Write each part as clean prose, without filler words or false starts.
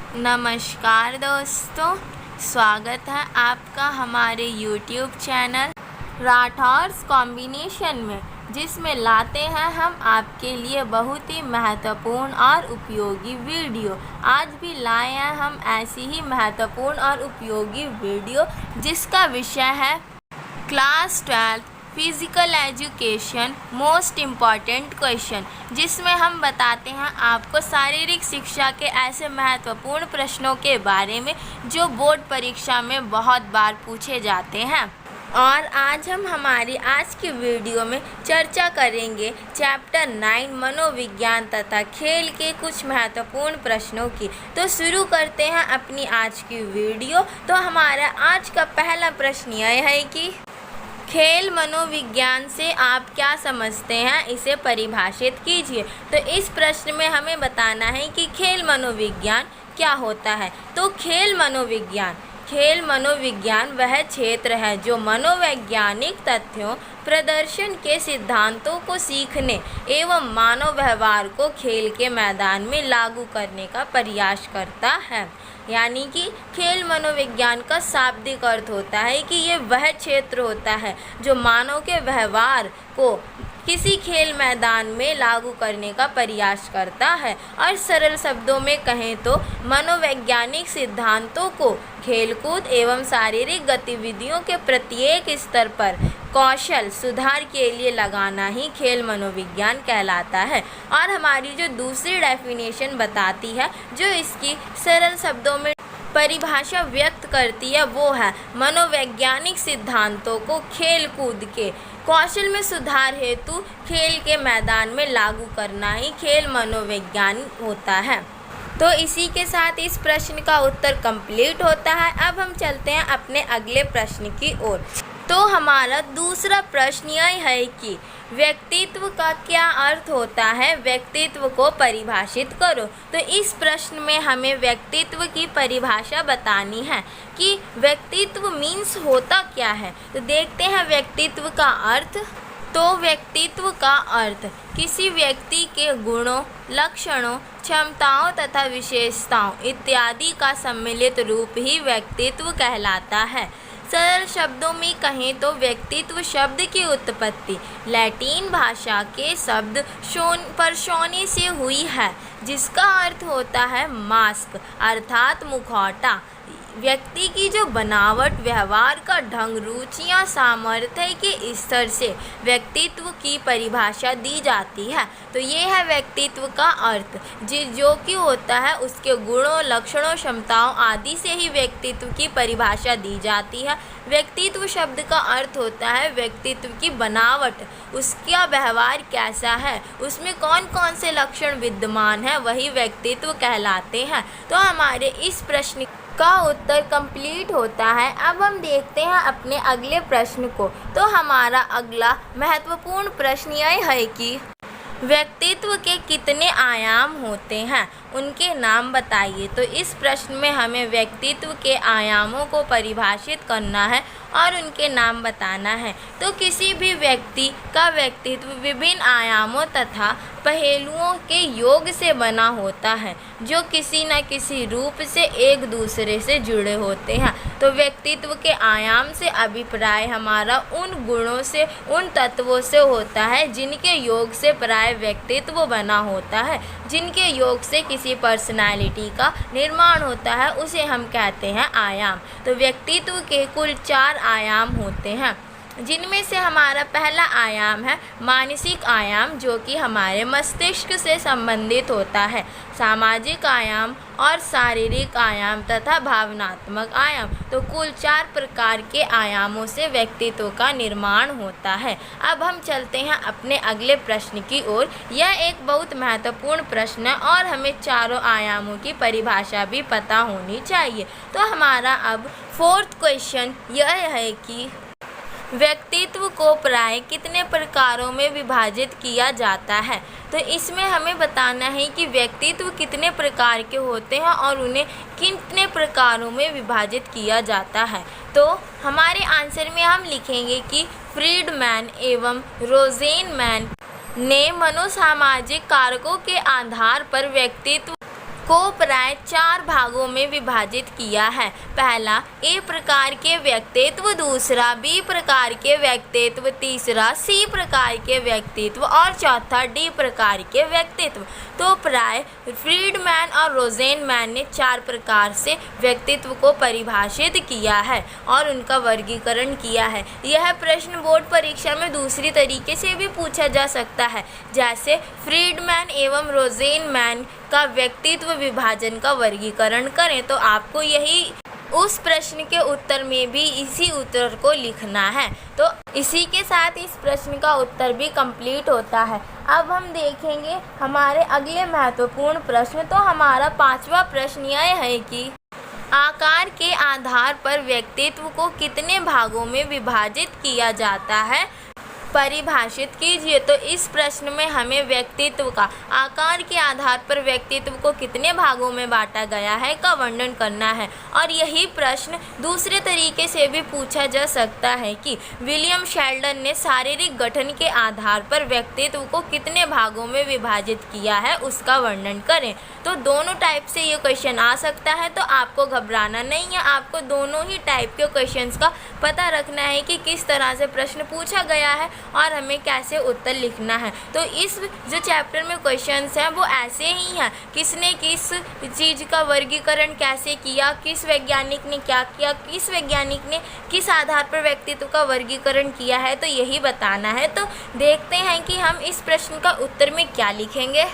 नमस्कार दोस्तों, स्वागत है आपका हमारे YouTube चैनल राठौर्स कॉम्बिनेशन में, जिसमें लाते हैं हम आपके लिए बहुत ही महत्वपूर्ण और उपयोगी वीडियो। आज भी लाए हैं हम ऐसी ही महत्वपूर्ण और उपयोगी वीडियो जिसका विषय है class 12 physical education most important question, जिसमें हम बताते हैं आपको शारीरिक शिक्षा के ऐसे महत्वपूर्ण प्रश्नों के बारे में जो बोर्ड परीक्षा में बहुत बार पूछे जाते हैं। और आज हम हमारी आज की वीडियो में चर्चा करेंगे चैप्टर 9 मनोविज्ञान तथा खेल के कुछ महत्वपूर्ण प्रश्नों की। तो शुरू करते हैं अपनी आज की वीडियो। तो हमारा आज का पहला प्रश्न यह है कि खेल मनोविज्ञान से आप क्या समझते हैं, इसे परिभाषित कीजिए। तो इस प्रश्न में हमें बताना है कि खेल मनोविज्ञान क्या होता है। तो खेल मनोविज्ञान वह क्षेत्र है जो मनोवैज्ञानिक तथ्यों, प्रदर्शन के सिद्धांतों को सीखने एवं मानव व्यवहार को खेल के मैदान में लागू करने का प्रयास करता है। यानी कि खेल मनोविज्ञान का शाब्दिक अर्थ होता है कि ये वह क्षेत्र होता है जो मानव के व्यवहार को किसी खेल मैदान में लागू करने का प्रयास करता है। और सरल शब्दों में कहें तो मनोवैज्ञानिक सिद्धांतों को खेलकूद एवं शारीरिक गतिविधियों के प्रत्येक स्तर पर कौशल सुधार के लिए लगाना ही खेल मनोविज्ञान कहलाता है। और हमारी जो दूसरी डेफिनेशन बताती है, जो इसकी सरल शब्दों में परिभाषा व्यक्त करती है, वो है मनोवैज्ञानिक सिद्धांतों को खेलकूद के कौशल में सुधार हेतु खेल के मैदान में लागू करना ही खेल मनोविज्ञान होता है। तो इसी के साथ इस प्रश्न का उत्तर कंप्लीट होता है। अब हम चलते हैं अपने अगले प्रश्न की ओर। तो हमारा दूसरा प्रश्न यह है कि व्यक्तित्व का क्या अर्थ होता है, व्यक्तित्व को परिभाषित करो। तो इस प्रश्न में हमें व्यक्तित्व की परिभाषा बतानी है कि व्यक्तित्व मीन्स होता क्या है। तो देखते हैं व्यक्तित्व का अर्थ। तो व्यक्तित्व का अर्थ किसी व्यक्ति के गुणों, लक्षणों, क्षमताओं तथा विशेषताओं इत्यादि का सम्मिलित रूप ही व्यक्तित्व कहलाता है। सरल शब्दों में कहें तो व्यक्तित्व शब्द की उत्पत्ति लैटिन भाषा के शब्द पर्सोने से हुई है, जिसका अर्थ होता है मास्क अर्थात मुखौटा। व्यक्ति की जो बनावट, व्यवहार का ढंग, रुचियाँ, सामर्थ्य के स्तर से व्यक्तित्व की परिभाषा दी जाती है। तो ये है व्यक्तित्व का अर्थ, जो कि होता है उसके गुणों, लक्षणों, क्षमताओं आदि से ही व्यक्तित्व की परिभाषा दी जाती है। व्यक्तित्व शब्द का अर्थ होता है व्यक्तित्व की बनावट, उसका व्यवहार कैसा है, उसमें कौन कौन से लक्षण विद्यमान हैं, वही व्यक्तित्व कहलाते हैं। तो हमारे इस प्रश्न का उत्तर कंप्लीट होता है। अब हम देखते हैं अपने अगले प्रश्न को। तो हमारा अगला महत्वपूर्ण प्रश्न यह है कि व्यक्तित्व के कितने आयाम होते हैं, उनके नाम बताइए। तो इस प्रश्न में हमें व्यक्तित्व के आयामों को परिभाषित करना है और उनके नाम बताना है। तो किसी भी व्यक्ति का व्यक्तित्व विभिन्न आयामों तथा पहलुओं के योग से बना होता है, जो किसी न किसी रूप से एक दूसरे से जुड़े होते हैं। तो व्यक्तित्व के आयाम से अभिप्राय हमारा उन गुणों से, उन तत्वों से होता है जिनके योग से प्राय व्यक्तित्व बना होता है। जिनके योग से किसी पर्सनालिटी का निर्माण होता है, उसे हम कहते हैं आयाम। तो व्यक्तित्व के कुल 4 आयाम होते हैं, जिनमें से हमारा पहला आयाम है मानसिक आयाम, जो कि हमारे मस्तिष्क से संबंधित होता है। सामाजिक आयाम और शारीरिक आयाम तथा भावनात्मक आयाम। तो कुल 4 प्रकार के आयामों से व्यक्तित्व का निर्माण होता है। अब हम चलते हैं अपने अगले प्रश्न की ओर। यह एक बहुत महत्वपूर्ण प्रश्न है और हमें चारों आयामों की परिभाषा भी पता होनी चाहिए। तो हमारा अब 4th क्वेश्चन यह है कि व्यक्तित्व को प्राय कितने प्रकारों में विभाजित किया जाता है। तो इसमें हमें बताना है कि व्यक्तित्व कितने प्रकार के होते हैं और उन्हें कितने प्रकारों में विभाजित किया जाता है। तो हमारे आंसर में हम लिखेंगे कि फ्रीडमैन एवं रोज़ेनमैन ने मनोसामाजिक कारकों के आधार पर व्यक्तित्व को प्राय 4 भागों में विभाजित किया है। पहला ए प्रकार के व्यक्तित्व, दूसरा बी प्रकार के व्यक्तित्व, तीसरा सी प्रकार के व्यक्तित्व और चौथा डी प्रकार के व्यक्तित्व। तो प्राय फ्रीडमैन और रोज़ेनमैन ने 4 प्रकार से व्यक्तित्व को परिभाषित किया है और उनका वर्गीकरण किया है। यह प्रश्न बोर्ड परीक्षा में दूसरी तरीके से भी पूछा जा सकता है, जैसे फ्रीडमैन एवं रोज़ेनमैन का व्यक्तित्व विभाजन का वर्गीकरण करें। तो आपको यही उस प्रश्न के उत्तर में भी इसी उत्तर को लिखना है। तो इसी के साथ इस प्रश्न का उत्तर भी कंप्लीट होता है। अब हम देखेंगे हमारे अगले महत्वपूर्ण प्रश्न। तो हमारा 5वां प्रश्न यह है कि आकार के आधार पर व्यक्तित्व को कितने भागों में विभाजित किया जाता है, परिभाषित कीजिए। तो इस प्रश्न में हमें व्यक्तित्व का आकार के आधार पर व्यक्तित्व को कितने भागों में बांटा गया है का वर्णन करना है। और यही प्रश्न दूसरे तरीके से भी पूछा जा सकता है कि विलियम शेल्डन ने शारीरिक गठन के आधार पर व्यक्तित्व को कितने भागों में विभाजित किया है, उसका वर्णन करें। तो दोनों टाइप से ये क्वेश्चन आ सकता है, तो आपको घबराना नहीं है। आपको दोनों ही टाइप के क्वेश्चंस का पता रखना है कि किस तरह से प्रश्न पूछा गया है और हमें कैसे उत्तर लिखना है। तो इस जो चैप्टर में क्वेश्चंस हैं वो ऐसे ही हैं, किसने किस चीज़ का वर्गीकरण कैसे किया, किस वैज्ञानिक ने क्या किया, किस वैज्ञानिक ने किस आधार पर व्यक्तित्व का वर्गीकरण किया है, तो यही बताना है। तो देखते हैं कि हम इस प्रश्न का उत्तर में क्या लिखेंगे।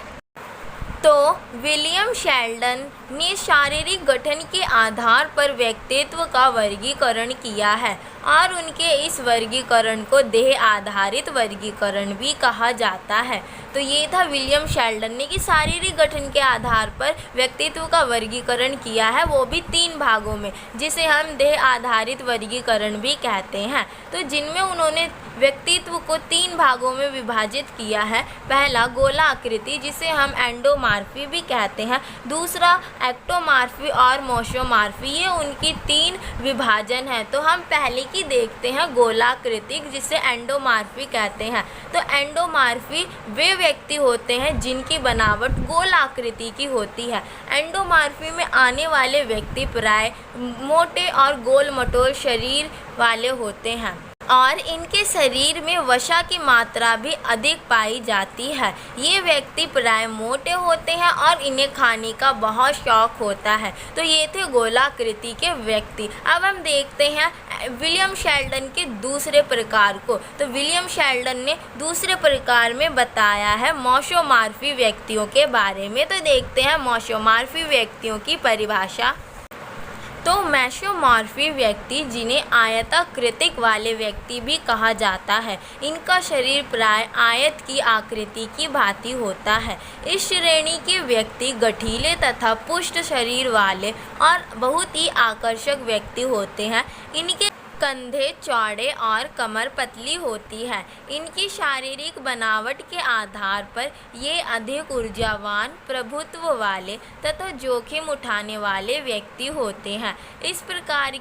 तो विलियम शेल्डन ने शारीरिक गठन के आधार पर व्यक्तित्व का वर्गीकरण किया है और उनके इस वर्गीकरण को देह आधारित वर्गीकरण भी कहा जाता है। तो ये था विलियम शेल्डन ने कि शारीरिक गठन के आधार पर व्यक्तित्व का वर्गीकरण किया है, वो भी 3 भागों में, जिसे हम देह आधारित वर्गीकरण भी कहते हैं। तो जिनमें उन्होंने व्यक्तित्व को 3 भागों में विभाजित किया है। पहला गोलाकृति, जिसे हम एंडोमॉर्फी भी कहते हैं, दूसरा एक्टोमॉर्फी और मोशोमॉर्फी, ये उनकी 3 विभाजन है। तो हम पहले की देखते हैं गोलाकृतिक, जिसे एंडोमॉर्फी कहते हैं। तो एंडोमॉर्फी वे व्यक्ति होते हैं जिनकी बनावट गोलाकृति की होती है। एंडोमॉर्फी में आने वाले व्यक्ति प्राय मोटे और गोल मटोल शरीर वाले होते हैं और इनके शरीर में वसा की मात्रा भी अधिक पाई जाती है। ये व्यक्ति प्राय मोटे होते हैं और इन्हें खाने का बहुत शौक होता है। तो ये थे गोलाकृति के व्यक्ति। अब हम देखते हैं विलियम शेल्डन के दूसरे प्रकार को। तो विलियम शेल्डन ने दूसरे प्रकार में बताया है मोशोमॉर्फी व्यक्तियों के बारे में। तो देखते हैं मोशोमॉर्फी व्यक्तियों की परिभाषा। तो मेसोमॉर्फी व्यक्ति, जिन्हें आयताकृतिक वाले व्यक्ति भी कहा जाता है, इनका शरीर प्राय आयत की आकृति की भांति होता है। इस श्रेणी के व्यक्ति गठीले तथा पुष्ट शरीर वाले और बहुत ही आकर्षक व्यक्ति होते हैं। इनके कंधे चौड़े और कमर पतली होती है। इनकी शारीरिक बनावट के आधार पर ये अधिक ऊर्जावान, प्रभुत्व वाले तथा जोखिम उठाने वाले व्यक्ति होते हैं। इस प्रकार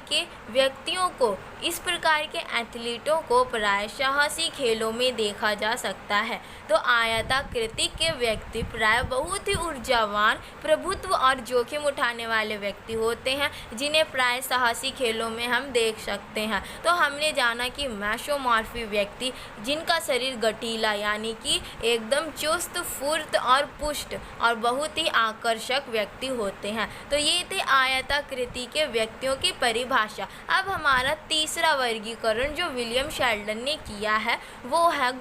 के एथलीटों को प्राय साहसी खेलों में देखा जा सकता है। तो आयताकृति के व्यक्ति प्राय बहुत ही ऊर्जावान, प्रभुत्व और जोखिम उठाने वाले व्यक्ति होते हैं, जिन्हें प्राय साहसी खेलों में हम देख सकते हैं। तो हमने जाना कि मेसोमॉर्फी व्यक्ति, जिनका शरीर गठीला यानी कि एकदम चुस्त फुर्त और पुष्ट और बहुत ही आकर्षक व्यक्ति होते हैं। तो ये थे आयताकृति के व्यक्तियों की परिभाषा। अब हमारा तीसरा वर्गीकरण जो विलियम शेल्डन ने किया है वो है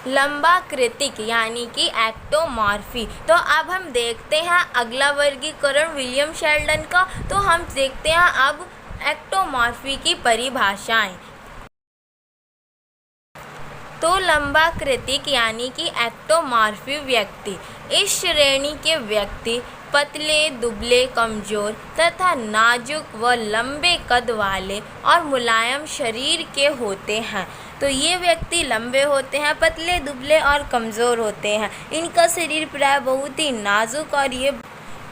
लंबाकृतिक यानी कि एक्टोमॉर्फी। तो अब हम देखते हैं अगला वर्गीकरण विलियम शेल्डन का। तो हम देखते हैं अब एक्टोमॉर्फी की परिभाषाएं। तो लंबाकृतिक यानी कि एक्टोमॉर्फी व्यक्ति, इस श्रेणी के व्यक्ति पतले, दुबले, कमजोर तथा नाजुक व लंबे कद वाले और मुलायम शरीर के होते हैं। तो ये व्यक्ति लंबे होते हैं, पतले, दुबले और कमज़ोर होते हैं। इनका शरीर प्राय बहुत ही नाजुक और ये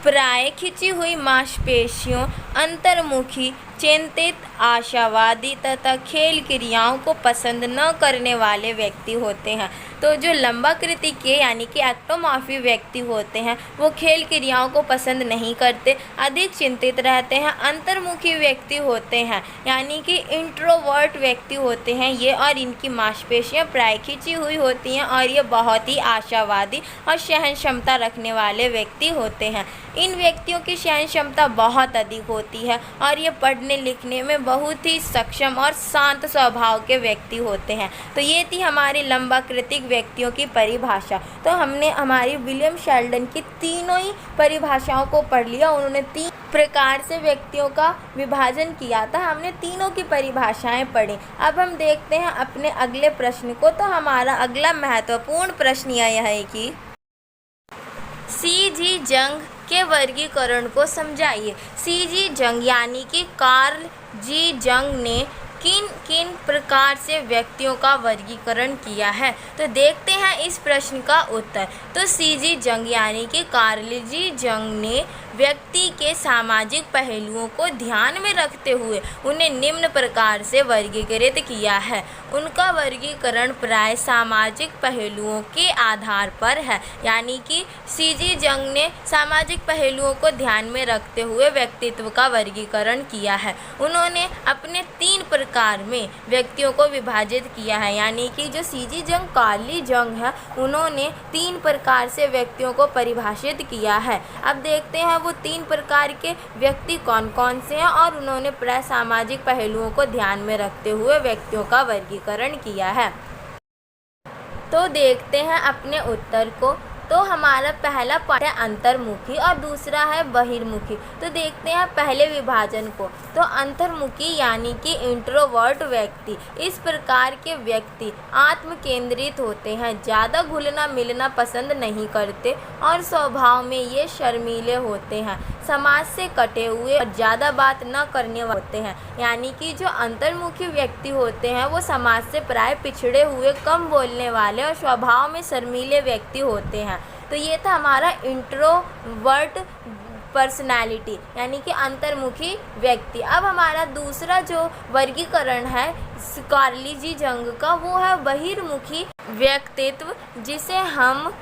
प्राय खिंची हुई मांसपेशियों, अंतर्मुखी, चिंतित, आशावादी तथा खेल क्रियाओं को पसंद न करने वाले व्यक्ति होते हैं। तो जो लंबाकृति के यानी कि एक्टोमॉर्फी व्यक्ति होते हैं वो खेल क्रियाओं को पसंद नहीं करते, अधिक चिंतित रहते हैं। अंतर्मुखी व्यक्ति होते हैं यानी कि इंट्रोवर्ट व्यक्ति होते हैं ये, और इनकी मांसपेशियां प्राय खिंची हुई होती हैं और ये बहुत ही आशावादी और सहन क्षमता रखने वाले व्यक्ति होते हैं। इन व्यक्तियों की सहन क्षमता बहुत अधिक होती है और ये पढ़ने लिखने में बहुत ही सक्षम और शांत स्वभाव के व्यक्ति होते हैं। तो ये थी हमारी लंबाकृतिक व्यक्तियों की परिभाषा। तो हमने हमारी विलियम शेल्डन की तीनों ही परिभाषाओं को पढ़ लिया। उन्होंने 3 प्रकार से व्यक्तियों का विभाजन किया था, हमने तीनों की परिभाषाएं पढ़ी। अब हम देखते हैं अपने अगले प्रश्न को। तो हमारा अगला महत्वपूर्ण प्रश्न यह है कि C.G. जंग के वर्गीकरण को समझाइए। C.G. जंग यानी कि कार्ल जी जंग ने किन किन प्रकार से व्यक्तियों का वर्गीकरण किया है, तो देखते हैं इस प्रश्न का उत्तर। तो C.G. जंग यानी कि कार्ल जी जंग ने व्यक्ति के सामाजिक पहलुओं को ध्यान में रखते हुए उन्हें निम्न प्रकार से वर्गीकृत किया है। उनका वर्गीकरण प्राय सामाजिक पहलुओं के आधार पर है, यानी कि C.G. जंग ने सामाजिक पहलुओं को ध्यान में रखते हुए व्यक्तित्व का वर्गीकरण किया है। उन्होंने अपने 3 प्रकार में व्यक्तियों को विभाजित किया है, यानी कि जो C.G. जंग कार्ली जंग है उन्होंने 3 प्रकार से व्यक्तियों को परिभाषित किया है। अब देखते हैं वो 3 प्रकार के व्यक्ति कौन कौन से हैं और उन्होंने प्राय सामाजिक पहलुओं को ध्यान में रखते हुए व्यक्तियों का वर्गीकरण किया है। तो देखते हैं अपने उत्तर को। तो हमारा पहला पार्ट है अंतर्मुखी और दूसरा है बहिर्मुखी। तो देखते हैं पहले विभाजन को। तो अंतर्मुखी यानी कि इंट्रोवर्ट व्यक्ति, इस प्रकार के व्यक्ति आत्म केंद्रित होते हैं, ज़्यादा घुलना मिलना पसंद नहीं करते और स्वभाव में ये शर्मीले होते हैं, समाज से कटे हुए और ज़्यादा बात न करने वाले होते हैं। यानी कि जो अंतर्मुखी व्यक्ति होते हैं वो समाज से प्राय पिछड़े हुए, कम बोलने वाले और स्वभाव में शर्मीले व्यक्ति होते हैं। तो ये था हमारा इंट्रोवर्ट पर्सनालिटी यानी कि अंतर्मुखी व्यक्ति। अब हमारा दूसरा जो वर्गीकरण है कार्ली जी जंग का वो है बहिर्मुखी व्यक्तित्व, जिसे हम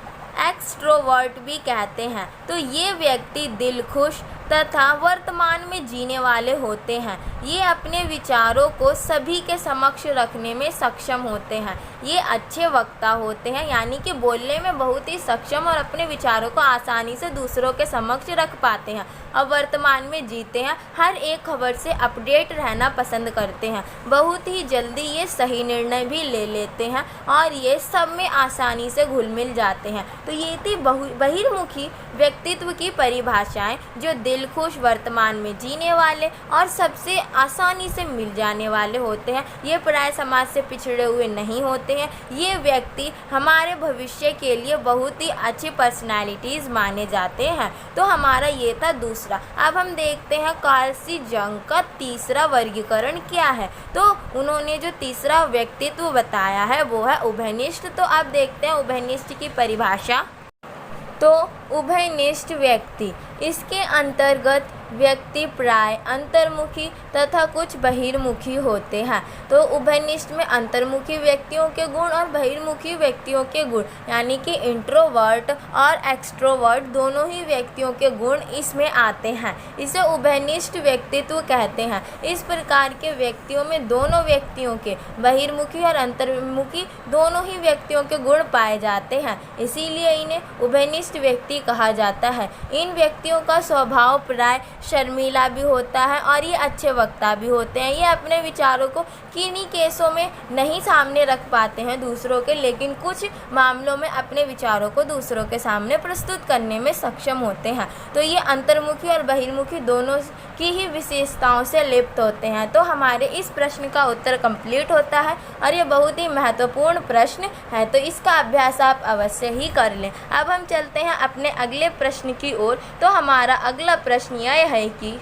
एक्सट्रोवर्ट भी कहते हैं। तो ये व्यक्ति दिलखुश तथा वर्तमान में जीने वाले होते हैं। ये अपने विचारों को सभी के समक्ष रखने में सक्षम होते हैं। ये अच्छे वक्ता होते हैं, यानी कि बोलने में बहुत ही सक्षम और अपने विचारों को आसानी से दूसरों के समक्ष रख पाते हैं और वर्तमान में जीते हैं। हर एक खबर से अपडेट रहना पसंद करते हैं। बहुत ही जल्दी ये सही निर्णय भी ले लेते हैं और ये सब में आसानी से घुल मिल जाते हैं। तो ये थी बहिर्मुखी व्यक्तित्व की परिभाषाएं, जो दिलखुश, वर्तमान में जीने वाले और सबसे आसानी से मिल जाने वाले होते हैं। ये प्राय समाज से पिछड़े हुए नहीं होते हैं। ये व्यक्ति हमारे भविष्य के लिए बहुत ही अच्छी पर्सनालिटीज़ माने जाते हैं। तो हमारा ये था दूसरा। अब हम देखते हैं कार्ल जंग का तीसरा वर्गीकरण क्या है। तो उन्होंने जो तीसरा व्यक्तित्व बताया है वो है उभयनिष्ठ। तो अब देखते हैं उभयनिष्ठ की परिभाषा। तो उभयनिष्ठ व्यक्ति, इसके अंतर्गत व्यक्ति प्राय अंतर्मुखी तथा कुछ बहिर्मुखी होते हैं। तो उभयनिष्ठ में अंतर्मुखी व्यक्तियों के गुण और बहिर्मुखी व्यक्तियों के गुण, यानी कि इंट्रोवर्ट और एक्सट्रोवर्ट दोनों ही व्यक्तियों के गुण इसमें आते हैं। इसे उभयनिष्ठ व्यक्तित्व कहते हैं। इस प्रकार के व्यक्तियों में दोनों व्यक्तियों के, बहिर्मुखी और अंतर्मुखी दोनों ही व्यक्तियों के गुण पाए जाते हैं, इसीलिए इन्हें उभयनिष्ठ व्यक्ति कहा जाता है। इन व्यक्तियों का स्वभाव प्राय शर्मीला भी होता है और ये अच्छे वक्ता भी होते हैं। ये अपने विचारों को किन्हीं केसों में नहीं सामने रख पाते हैं दूसरों के, लेकिन कुछ मामलों में अपने विचारों को दूसरों के सामने प्रस्तुत करने में सक्षम होते हैं। तो ये अंतर्मुखी और बहिर्मुखी दोनों की ही विशेषताओं से लिप्त होते हैं। तो हमारे इस प्रश्न का उत्तर कंप्लीट होता है और ये बहुत ही महत्वपूर्ण प्रश्न है, तो इसका अभ्यास आप अवश्य ही कर लें। अब हम चलते हैं अपने अगले प्रश्न की ओर। तो हमारा अगला प्रश्न यह है कि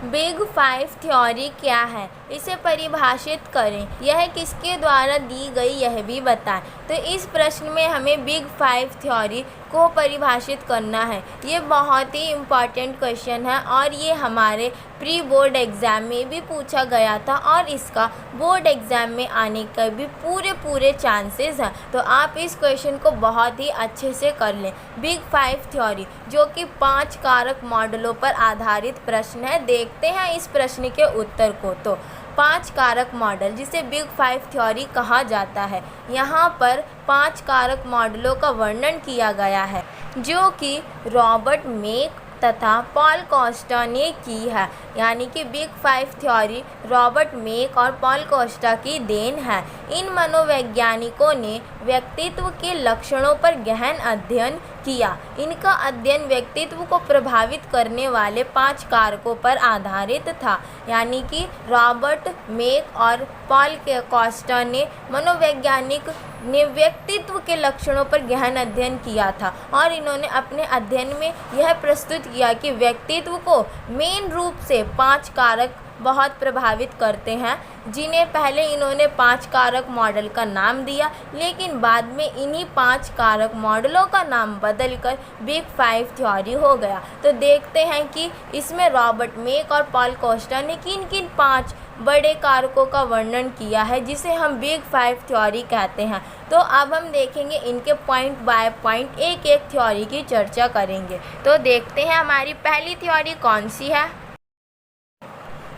बिग 5 थ्योरी क्या है, इसे परिभाषित करें। यह किसके द्वारा दी गई यह भी बताएं। तो इस प्रश्न में हमें बिग फाइव थ्योरी को परिभाषित करना है। ये बहुत ही इम्पॉर्टेंट क्वेश्चन है और ये हमारे प्री बोर्ड एग्ज़ाम में भी पूछा गया था और इसका बोर्ड एग्ज़ाम में आने का भी पूरे चांसेस हैं। तो आप इस क्वेश्चन को बहुत ही अच्छे से कर लें। बिग फाइव थ्योरी जो कि 5 कारक मॉडलों पर आधारित प्रश्न है। देखते हैं इस प्रश्न के उत्तर को। तो 5 कारक मॉडल जिसे बिग फाइव थ्योरी कहा जाता है। यहाँ पर 5 कारक मॉडलों का वर्णन किया गया है जो कि रॉबर्ट मेक तथा पॉल कोस्टा ने की है। यानी कि big five theory Robert make और पॉल कोस्टा की देन है। इन मनोवैज्ञानिकों ने व्यक्तित्व के लक्षणों पर गहन अध्ययन किया। इनका अध्ययन व्यक्तित्व को प्रभावित करने वाले 5 कारकों पर आधारित था। यानी कि रॉबर्ट मेक और पॉल कोस्टा ने मनोवैज्ञानिक ने व्यक्तित्व के लक्षणों पर गहन अध्ययन किया था और इन्होंने अपने अध्ययन में यह प्रस्तुत किया कि व्यक्तित्व को मेन रूप से 5 कारक बहुत प्रभावित करते हैं, जिन्हें पहले इन्होंने 5 कारक मॉडल का नाम दिया, लेकिन बाद में इन्हीं 5 कारक मॉडलों का नाम बदलकर बिग फाइव थ्योरी हो गया। तो देखते हैं कि इसमें रॉबर्ट मेक और पॉल कोस्टा ने किन किन 5 बड़े कारकों का वर्णन किया है जिसे हम बिग फाइव थ्योरी कहते हैं। तो अब हम देखेंगे इनके पॉइंट बाय पॉइंट एक थ्योरी की चर्चा करेंगे। तो देखते हैं हमारी पहली थ्योरी कौन सी है।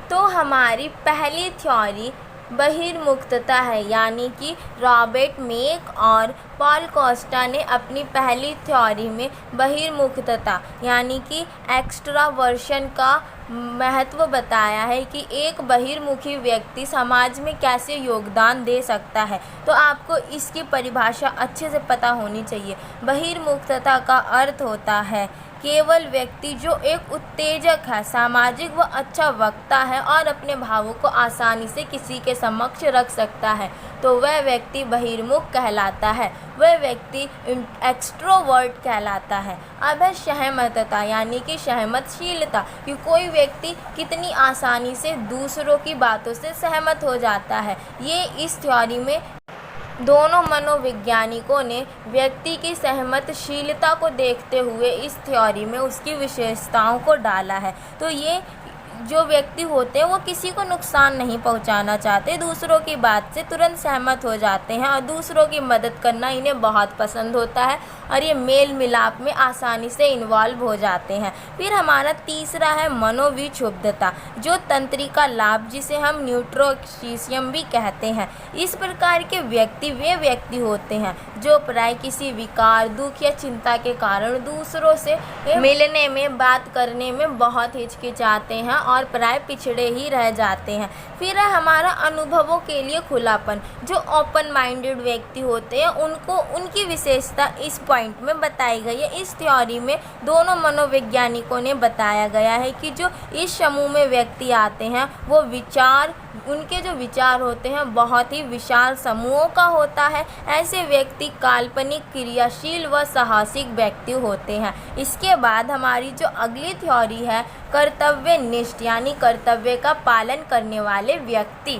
तो हमारी पहली थ्योरी बहिर्मुखता है। यानी कि रॉबर्ट मेक और पॉल कोस्टा ने अपनी पहली थ्योरी में बहिर्मुखता यानी कि एक्सट्रावर्शन का महत्व बताया है कि एक बहिर्मुखी व्यक्ति समाज में कैसे योगदान दे सकता है। तो आपको इसकी परिभाषा अच्छे से पता होनी चाहिए। बहिर्मुखता का अर्थ होता है केवल व्यक्ति जो एक उत्तेजक है, सामाजिक व अच्छा वक्ता है और अपने भावों को आसानी से किसी के समक्ष रख सकता है, तो वह व्यक्ति बहिर्मुख कहलाता है। वह व्यक्ति एक्सट्रोवर्ट कहलाता है। अब है सहमतता यानी कि सहमतशीलता कि कोई व्यक्ति कितनी आसानी से दूसरों की बातों से सहमत हो जाता है। ये इस थ्योरी में दोनों मनोवैज्ञानिकों ने व्यक्ति की सहमतशीलता को देखते हुए इस थ्योरी में उसकी विशेषताओं को डाला है। तो ये जो व्यक्ति होते हैं वो किसी को नुकसान नहीं पहुंचाना चाहते, दूसरों की बात से तुरंत सहमत हो जाते हैं और दूसरों की मदद करना इन्हें बहुत पसंद होता है और ये मेल मिलाप में आसानी से इन्वॉल्व हो जाते हैं। फिर हमारा तीसरा है मनोविक्षुब्धता जो तंत्रिका लाभ जिसे हम न्यूरोटिसिज्म भी कहते हैं। इस प्रकार के व्यक्ति वे व्यक्ति होते हैं जो प्राय किसी विकार, दुख या चिंता के कारण दूसरों से मिलने में, बात करने में बहुत हिचकिचाते हैं और प्राय पिछड़े ही रह जाते हैं। फिर है हमारा अनुभवों के लिए खुलापन जो ओपन माइंडेड व्यक्ति होते हैं उनको उनकी विशेषता इस पॉइंट में बताई गई है। इस थ्योरी में दोनों मनोवैज्ञानिकों ने बताया गया है कि जो इस समूह में व्यक्ति आते हैं वो उनके जो विचार होते हैं बहुत ही विशाल समूहों का होता है। ऐसे व्यक्ति काल्पनिक, क्रियाशील व साहसिक व्यक्ति होते हैं। इसके बाद हमारी जो अगली थ्योरी है कर्तव्यनिष्ठ यानी कर्तव्य का पालन करने वाले व्यक्ति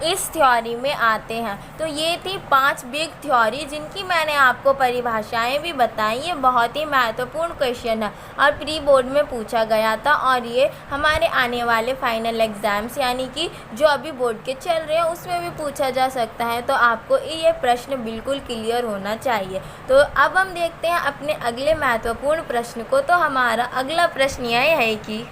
इस थ्योरी में आते हैं। तो ये थी 5 बिग थ्योरी जिनकी मैंने आपको परिभाषाएं भी बताई। ये बहुत ही महत्वपूर्ण क्वेश्चन है और प्री बोर्ड में पूछा गया था और ये हमारे आने वाले फाइनल एग्ज़ाम्स यानी कि जो अभी बोर्ड के चल रहे हैं उसमें भी पूछा जा सकता है। तो आपको ये प्रश्न बिल्कुल क्लियर होना चाहिए। तो अब हम देखते हैं अपने अगले महत्वपूर्ण प्रश्न को। तो हमारा अगला प्रश्न यह है कि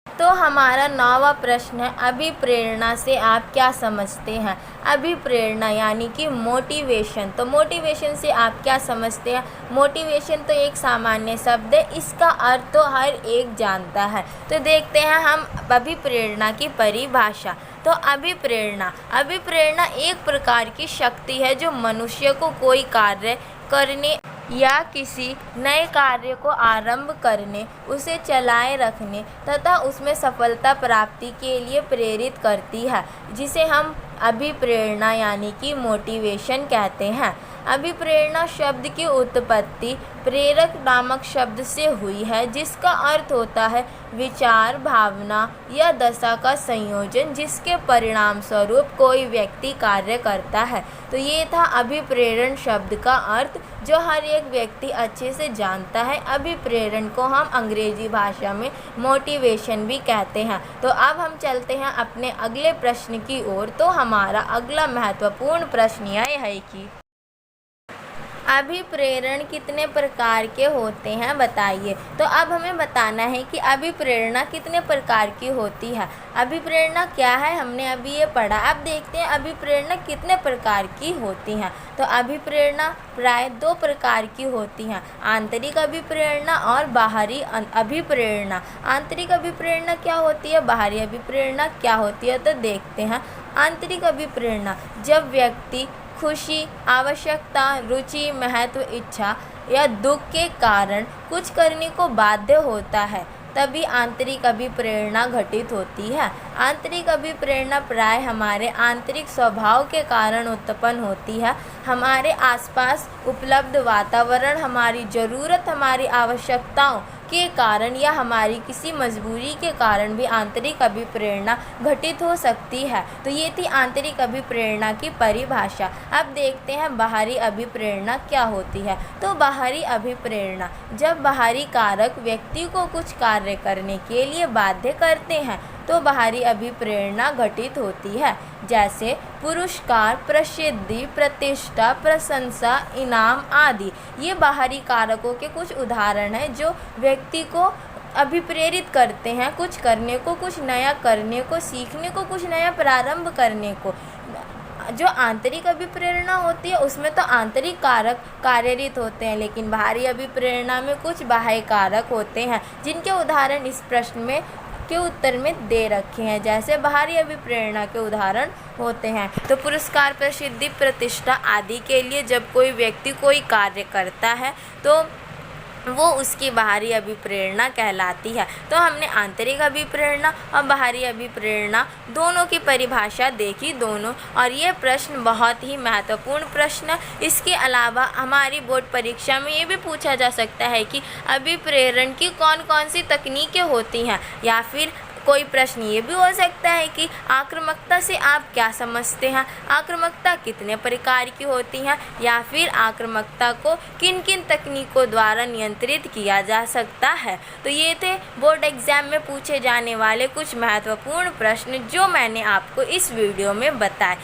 तो हमारा 9वां प्रश्न है अभिप्रेरणा से आप क्या समझते हैं। अभिप्रेरणा यानी कि मोटिवेशन। तो मोटिवेशन से आप क्या समझते हैं। मोटिवेशन तो एक सामान्य शब्द है, इसका अर्थ तो हर एक जानता है। तो देखते हैं हम अभिप्रेरणा की परिभाषा। तो अभिप्रेरणा एक प्रकार की शक्ति है जो मनुष्य को कोई कार्य करने या किसी नए कार्य को आरंभ करने, उसे चलाए रखने तथा उसमें सफलता प्राप्ति के लिए प्रेरित करती है, जिसे हम अभिप्रेरणा यानी कि मोटिवेशन कहते हैं। अभिप्रेरणा शब्द की उत्पत्ति प्रेरक नामक शब्द से हुई है, जिसका अर्थ होता है विचार, भावना या दशा का संयोजन जिसके परिणाम स्वरूप कोई व्यक्ति कार्य करता है। तो ये था अभिप्रेरण शब्द का अर्थ, जो हर एक व्यक्ति अच्छे से जानता है। अभिप्रेरण को हम अंग्रेजी भाषा में मोटिवेशन भी कहते हैं। तो अब हम चलते हैं अपने अगले प्रश्न की ओर। तो हमारा अगला महत्वपूर्ण प्रश्न यह है कि अभिप्रेरण कितने प्रकार के होते हैं, बताइए। तो अब हमें बताना है कि अभिप्रेरणा कितने प्रकार की होती है। अभिप्रेरणा क्या है, हमने अभी ये पढ़ा। अब देखते हैं अभिप्रेरणा कितने प्रकार की होती हैं। तो अभिप्रेरणा प्राय 2 प्रकार की होती हैं, आंतरिक अभिप्रेरणा और बाहरी अभिप्रेरणा। आंतरिक अभिप्रेरणा क्या होती है, बाहरी अभिप्रेरणा क्या होती है, तो देखते हैं। आंतरिक अभिप्रेरणा जब व्यक्ति खुशी, आवश्यकता, रुचि, महत्व, इच्छा या दुख के कारण कुछ करने को बाध्य होता है, तभी आंतरिक अभिप्रेरणा घटित होती है। आंतरिक अभिप्रेरणा प्राय हमारे आंतरिक स्वभाव के कारण उत्पन्न होती है। हमारे आसपास उपलब्ध वातावरण, हमारी ज़रूरत, हमारी आवश्यकताओं के कारण या हमारी किसी मजबूरी के कारण भी आंतरिक अभिप्रेरणा घटित हो सकती है। तो ये थी आंतरिक अभिप्रेरणा की परिभाषा। अब देखते हैं बाहरी अभिप्रेरणा क्या होती है। तो बाहरी अभिप्रेरणा जब बाहरी कारक व्यक्ति को कुछ कार्य करने के लिए बाध्य करते हैं, तो बाहरी अभिप्रेरणा घटित होती है। जैसे पुरस्कार, प्रसिद्धि, प्रतिष्ठा, प्रशंसा, इनाम आदि। ये बाहरी कारकों के कुछ उदाहरण हैं जो व्यक्ति को अभिप्रेरित करते हैं कुछ करने को, कुछ नया करने को, सीखने को, कुछ नया प्रारंभ करने को। जो आंतरिक अभिप्रेरणा होती है उसमें तो आंतरिक कारक कार्यरत होते हैं, लेकिन बाहरी अभिप्रेरणा में कुछ बाह्य कारक होते हैं, जिनके उदाहरण इस प्रश्न में के उत्तर में दे रखे हैं। जैसे बाहरी अभिप्रेरणा के उदाहरण होते हैं तो पुरस्कार, प्रसिद्धि, प्रतिष्ठा आदि के लिए जब कोई व्यक्ति कोई कार्य करता है तो वो उसकी बाहरी अभिप्रेरणा कहलाती है। तो हमने आंतरिक अभिप्रेरणा और बाहरी अभिप्रेरणा दोनों की परिभाषा देखी दोनों, और ये प्रश्न बहुत ही महत्वपूर्ण प्रश्न है। इसके अलावा हमारी बोर्ड परीक्षा में ये भी पूछा जा सकता है कि अभिप्रेरण की कौन कौन सी तकनीकें होती हैं, या फिर कोई प्रश्न ये भी हो सकता है कि आक्रामकता से आप क्या समझते हैं, आक्रामकता कितने प्रकार की होती हैं, या फिर आक्रामकता को किन किन तकनीकों द्वारा नियंत्रित किया जा सकता है। तो ये थे बोर्ड एग्जाम में पूछे जाने वाले कुछ महत्वपूर्ण प्रश्न जो मैंने आपको इस वीडियो में बताए।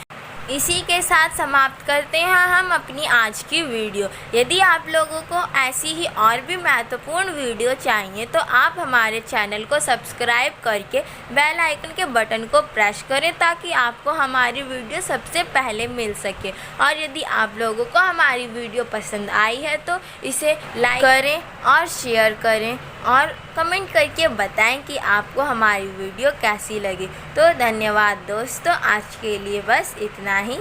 इसी के साथ समाप्त करते हैं हम अपनी आज की वीडियो। यदि आप लोगों को ऐसी ही और भी महत्वपूर्ण वीडियो चाहिए तो आप हमारे चैनल को सब्सक्राइब करके बेल आइकन के बटन को प्रेस करें, ताकि आपको हमारी वीडियो सबसे पहले मिल सके। और यदि आप लोगों को हमारी वीडियो पसंद आई है तो इसे लाइक करें और शेयर करें और कमेंट करके बताएं कि आपको हमारी वीडियो कैसी लगी। तो धन्यवाद दोस्तों, आज के लिए बस इतना ही।